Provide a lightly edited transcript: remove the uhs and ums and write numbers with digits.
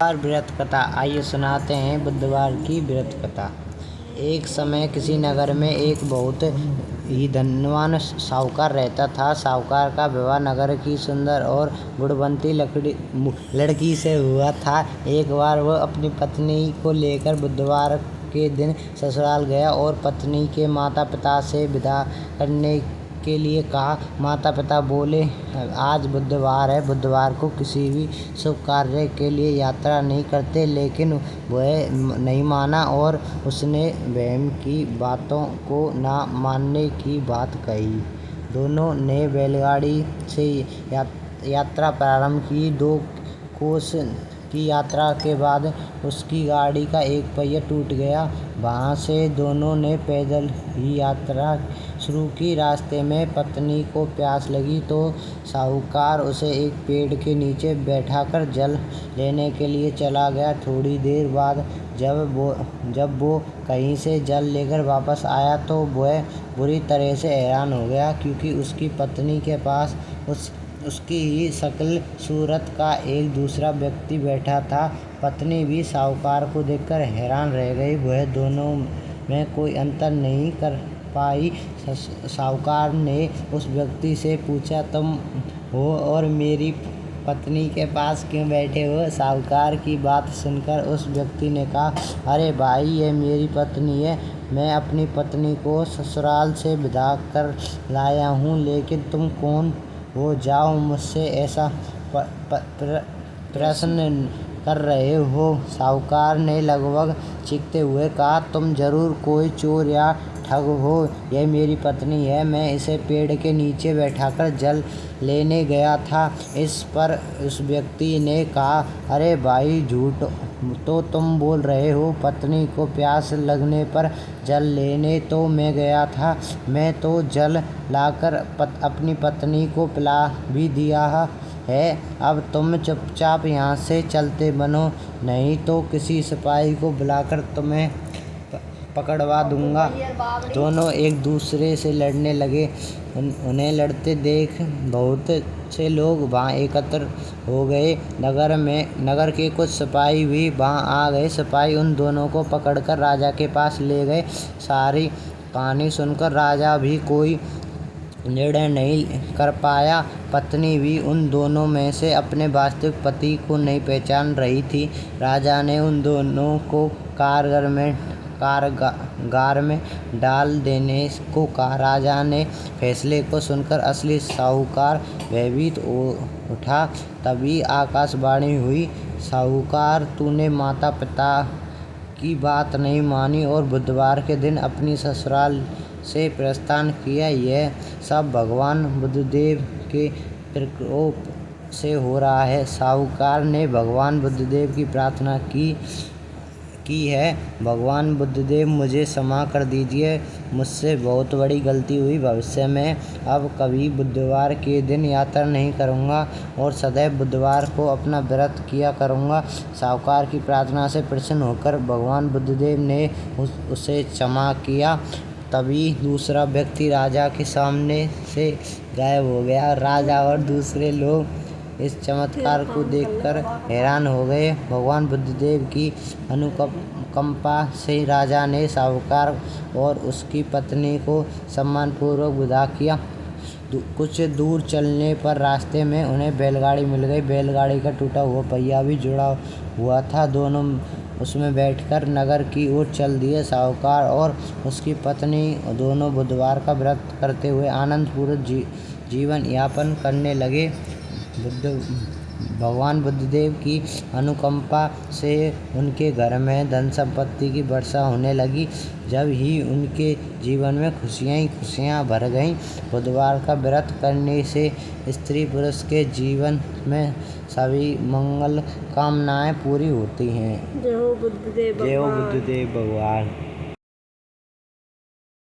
बुधवार व्रत कथा। आइए सुनाते हैं बुधवार की व्रत कथा। एक समय किसी नगर में एक बहुत ही धनवान साहूकार रहता था। साहूकार का विवाह नगर की सुंदर और गुणवंती लड़की से हुआ था। एक बार वह अपनी पत्नी को लेकर बुधवार के दिन ससुराल गया और पत्नी के माता पिता से विदा करने के लिए कहा। माता पिता बोले, आज बुधवार है, बुधवार को किसी भी शुभ कार्य के लिए यात्रा नहीं करते। लेकिन वह नहीं माना और उसने बहन की बातों को ना मानने की बात कही। दोनों ने बैलगाड़ी से यात्रा प्रारंभ की। 2 कोस की यात्रा के बाद उसकी गाड़ी का एक पहिया टूट गया। वहाँ से दोनों ने पैदल ही यात्रा शुरू की। रास्ते में पत्नी को प्यास लगी तो साहूकार उसे एक पेड़ के नीचे बैठाकर जल लेने के लिए चला गया। थोड़ी देर बाद जब वो कहीं से जल लेकर वापस आया तो वह बुरी तरह से हैरान हो गया, क्योंकि उसकी पत्नी के पास उसकी ही शक्ल सूरत का एक दूसरा व्यक्ति बैठा था। पत्नी भी साहूकार को देखकर हैरान रह गई। वह दोनों में कोई अंतर नहीं कर पाई। साहूकार ने उस व्यक्ति से पूछा, तुम हो और मेरी पत्नी के पास क्यों बैठे हो? साहूकार की बात सुनकर उस व्यक्ति ने कहा, अरे भाई, ये मेरी पत्नी है। मैं अपनी पत्नी को ससुराल से विदा कर लाया हूँ, लेकिन तुम कौन हो? जाओ, मुझसे ऐसा प्रश्न कर रहे हो? साहूकार ने लगभग चीखते हुए कहा, तुम जरूर कोई चोर या ठग हो। यह मेरी पत्नी है। मैं इसे पेड़ के नीचे बैठाकर जल लेने गया था। इस पर उस व्यक्ति ने कहा, अरे भाई, झूठ तो तुम बोल रहे हो। पत्नी को प्यास लगने पर जल लेने तो मैं गया था। मैं तो जल लाकर अपनी पत्नी को पिला भी दिया है। अब तुम चुपचाप यहाँ से चलते बनो, नहीं तो किसी सिपाही को बुलाकर तुम्हें पकड़वा दूंगा। दोनों एक दूसरे से लड़ने लगे। उन्हें लड़ते देख बहुत से लोग वहाँ एकत्र हो गए। नगर के कुछ सिपाही भी वहाँ आ गए। सिपाही उन दोनों को पकड़कर राजा के पास ले गए। सारी कहानी सुनकर राजा भी कोई निर्णय नहीं कर पाया। पत्नी भी उन दोनों में से अपने वास्तविक पति को नहीं पहचान रही थी। राजा ने उन दोनों को कारागार में डाल देने को कहा। राजा ने फैसले को सुनकर असली साहूकार भयभीत हो उठा। तभी आकाशवाणी हुई, साहूकार, तूने माता पिता की बात नहीं मानी और बुधवार के दिन अपनी ससुराल से प्रस्थान किया। यह सब भगवान बुद्धदेव के प्रकोप से हो रहा है। साहूकार ने भगवान बुद्धदेव की प्रार्थना की है, भगवान बुद्धदेव, मुझे क्षमा कर दीजिए। मुझसे बहुत बड़ी गलती हुई। भविष्य में अब कभी बुधवार के दिन यात्रा नहीं करूँगा और सदैव बुधवार को अपना व्रत किया करूँगा। साहूकार की प्रार्थना से प्रसन्न होकर भगवान बुद्धदेव ने उसे क्षमा किया। तभी दूसरा व्यक्ति राजा के सामने से गायब हो गया। राजा और दूसरे लोग इस चमत्कार को देखकर हैरान हो गए। भगवान बुद्धदेव की अनुकंपा से राजा ने साहूकार और उसकी पत्नी को सम्मानपूर्वक विदा किया। कुछ दूर चलने पर रास्ते में उन्हें बैलगाड़ी मिल गई। बैलगाड़ी का टूटा हुआ पहिया भी जुड़ा हुआ था। दोनों उसमें बैठकर नगर की ओर चल दिए। साहूकार और उसकी पत्नी दोनों बुधवार का व्रत करते हुए आनंदपूर्वक जीवन यापन करने लगे। भगवान बुद्धदेव की अनुकंपा से उनके घर में धन संपत्ति की वर्षा होने लगी। जब ही उनके जीवन में खुशियाँ ही खुशियाँ भर गईं। बुधवार का व्रत करने से स्त्री पुरुष के जीवन में सभी मंगल कामनाएं पूरी होती हैं। जय हो बुद्धदेव भगवान।